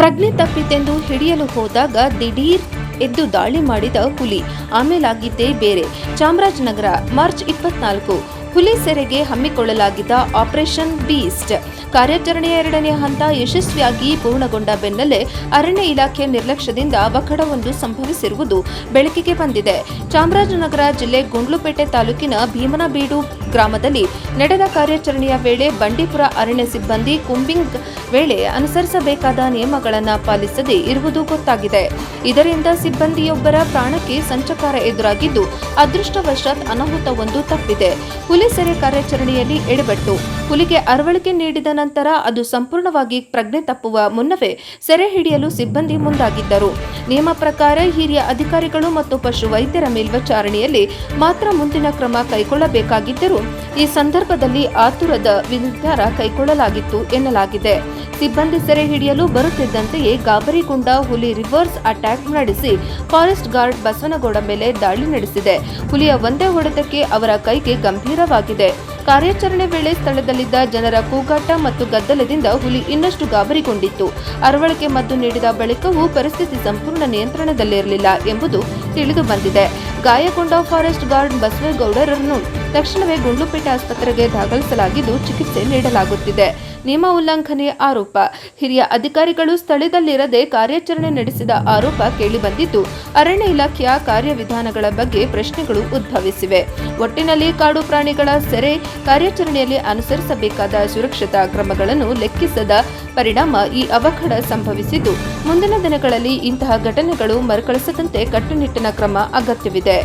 ಪ್ರಜ್ಞೆ ತಪ್ಪಿತೆಂದು ಹಿಡಿಯಲು ಹೋದಾಗ ದಿಢೀರ್ ಎದ್ದು ದಾಳಿ ಮಾಡಿದ ಹುಲಿ, ಆಮೇಲಾಗಿದ್ದೇ ಬೇರೆ. ಚಾಮರಾಜನಗರ ಮಾರ್ಚ್ 24 ಹುಲಿ ಸೆರೆಗೆ ಹಮ್ಮಿಕೊಳ್ಳಲಾಗಿದ್ದ ಆಪರೇಷನ್ ಬೀಸ್ಟ್ ಕಾರ್ಯಾಚರಣೆಯ 2ನೇ ಹಂತ ಯಶಸ್ವಿಯಾಗಿ ಪೂರ್ಣಗೊಂಡ ಬೆನ್ನಲ್ಲೇ ಅರಣ್ಯ ಇಲಾಖೆ ನಿರ್ಲಕ್ಷ್ಯದಿಂದ ಅವಘಡವೊಂದು ಸಂಭವಿಸಿರುವುದು ಬೆಳಕಿಗೆ ಬಂದಿದೆ. ಚಾಮರಾಜನಗರ ಜಿಲ್ಲೆ ಗುಂಡ್ಲುಪೇಟೆ ತಾಲೂಕಿನ ಭೀಮನಬೀಡು ಗ್ರಾಮದಲ್ಲಿ ನಡೆದ ಕಾರ್ಯಾಚರಣೆಯ ವೇಳೆ ಬಂಡೀಪುರ ಅರಣ್ಯ ಸಿಬ್ಬಂದಿ ಕೂಂಬಿಂಗ್ ವೇಳೆ ಅನುಸರಿಸಬೇಕಾದ ನಿಯಮಗಳನ್ನು ಪಾಲಿಸದೇ ಇರುವುದು ಗೊತ್ತಾಗಿದೆ. ಇದರಿಂದ ಸಿಬ್ಬಂದಿಯೊಬ್ಬರ ಪ್ರಾಣಕ್ಕೆ ಸಂಚಕಾರ ಎದುರಾಗಿದ್ದು, ಅದೃಷ್ಟವಶಾತ್ ಅನಾಹುತವೊಂದು ತಪ್ಪಿದೆ. ಹುಲಿ ಸೆರೆ ಕಾರ್ಯಾಚರಣೆಯಲ್ಲಿ ಎಡವಟ್ಟು. ಹುಲಿಗೆ ಅರವಳಿಕೆ ನೀಡಿದ ನಂತರ ಅದು ಸಂಪೂರ್ಣವಾಗಿ ಪ್ರಜ್ಞೆ ತಪ್ಪುವ ಮುನ್ನವೇ ಸೆರೆ ಹಿಡಿಯಲು ಸಿಬ್ಬಂದಿ ಮುಂದಾಗಿದ್ದರು. ನಿಯಮ ಪ್ರಕಾರ ಹಿರಿಯ ಅಧಿಕಾರಿಗಳು ಮತ್ತು ಪಶು ವೈದ್ಯರ ಮೇಲ್ವಿಚಾರಣೆಯಲ್ಲಿ ಮಾತ್ರ ಮುಂದಿನ ಕ್ರಮ ಕೈಗೊಳ್ಳಬೇಕಾಗಿದ್ದರೂ ಈ ಸಂದರ್ಭದಲ್ಲಿ ಆತುರದ ನಿರ್ಧಾರ ಕೈಗೊಳ್ಳಲಾಗಿತ್ತು ಎನ್ನಲಾಗಿದೆ. ಸಿಬ್ಬಂದಿ ಸೆರೆ ಹಿಡಿಯಲು ಬರುತ್ತಿದ್ದಂತೆಯೇ ಗಾಬರಿಗೊಂಡ ಹುಲಿ ರಿವರ್ಸ್ ಅಟ್ಯಾಕ್ ನಡೆಸಿ ಫಾರೆಸ್ಟ್ ಗಾರ್ಡ್ ಬಸವನಗೌಡ ಮೇಲೆ ದಾಳಿ ನಡೆಸಿದೆ. ಹುಲಿಯ ಒಂದೇ ಹೊಡೆತಕ್ಕೆ ಅವರ ಕೈಗೆ ಗಂಭೀರವಾಗಿದೆ. ಕಾರ್ಯಾಚರಣೆ ವೇಳೆ ಸ್ಥಳದಲ್ಲಿದ್ದ ಜನರ ಕೂಗಾಟ ಮತ್ತು ಗದ್ದಲದಿಂದ ಹುಲಿ ಇನ್ನಷ್ಟು ಗಾಬರಿಗೊಂಡಿತ್ತು. ಅರವಳಿಕೆ ಮದ್ದು ನೀಡಿದ ಬಳಿಕವೂ ಪರಿಸ್ಥಿತಿ ಸಂಪೂರ್ಣ ನಿಯಂತ್ರಣದಲ್ಲಿರಲಿಲ್ಲ ಎಂಬುದು ತಿಳಿದು ಬಂದಿದೆ. ಗಾಯಗೊಂಡ ಫಾರೆಸ್ಟ್ ಗಾರ್ಡ್ ಬಸವನಗೌಡರನ್ನು ತಕ್ಷಣವೇ ಗುಂಡ್ಲುಪೇಟೆ ಆಸ್ಪತ್ರೆಗೆ ದಾಖಲಿಸಲಾಗಿದ್ದು ಚಿಕಿತ್ಸೆ ನೀಡಲಾಗುತ್ತಿದೆ. ನಿಯಮ ಉಲ್ಲಂಘನೆ ಆರೋಪ. ಹಿರಿಯ ಅಧಿಕಾರಿಗಳು ಸ್ಥಳದಲ್ಲಿರದೆ ಕಾರ್ಯಾಚರಣೆ ನಡೆಸಿದ ಆರೋಪ ಕೇಳಿಬಂದಿದ್ದು, ಅರಣ್ಯ ಇಲಾಖೆಯ ಕಾರ್ಯವಿಧಾನಗಳ ಬಗ್ಗೆ ಪ್ರಶ್ನೆಗಳು ಉದ್ಭವಿಸಿವೆ. ಒಟ್ಟಿನಲ್ಲಿ ಕಾಡು ಪ್ರಾಣಿಗಳ ಸೆರೆ ಕಾರ್ಯಾಚರಣೆಯಲ್ಲಿ ಅನುಸರಿಸಬೇಕಾದ ಸುರಕ್ಷತಾ ಕ್ರಮಗಳನ್ನು ಲೆಕ್ಕಿಸದ ಪರಿಣಾಮ ಈ ಅವಘಡ ಸಂಭವಿಸಿದ್ದು, ಮುಂದಿನ ದಿನಗಳಲ್ಲಿ ಇಂತಹ ಘಟನೆಗಳು ಮರುಕಳಿಸದಂತೆ ಕಟ್ಟುನಿಟ್ಟಿನ ಕ್ರಮ ಅಗತ್ಯವಿದೆ.